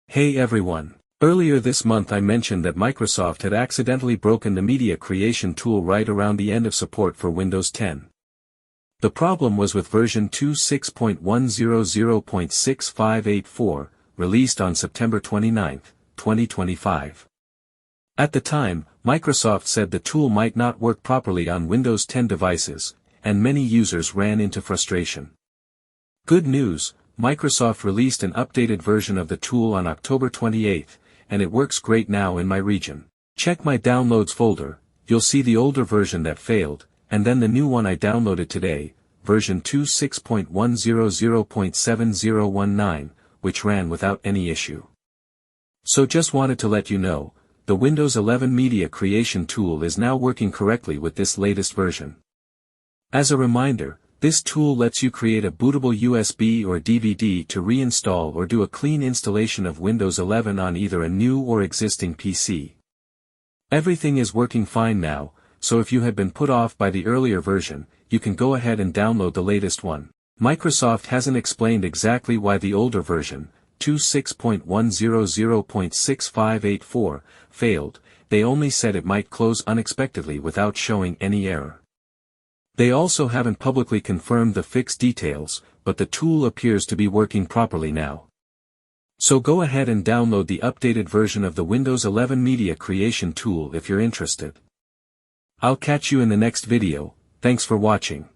Hey everyone. Earlier this month I mentioned that Microsoft had accidentally broken the media creation tool right around the end of support for Windows 10. The problem was with version 26.100.6584, released on September 29, 2025. At the time, Microsoft said the tool might not work properly on Windows 10 devices, and many users ran into frustration. Good news, Microsoft released an updated version of the tool on October 28, and it works great now in my region. Check my downloads folder, you'll see the older version that failed, and then the new one I downloaded today, version 26.100.7019, which ran without any issue. So just wanted to let you know, the Windows 11 media creation tool is now working correctly with this latest version. As a reminder, this tool lets you create a bootable USB or DVD to reinstall or do a clean installation of Windows 11 on either a new or existing PC. Everything is working fine now, so if you had been put off by the earlier version, you can go ahead and download the latest one. Microsoft hasn't explained exactly why the older version, 26.100.6584, failed, they only said it might close unexpectedly without showing any error. They also haven't publicly confirmed the fix details, but the tool appears to be working properly now. So go ahead and download the updated version of the Windows 11 Media Creation tool if you're interested. I'll catch you in the next video. Thanks for watching.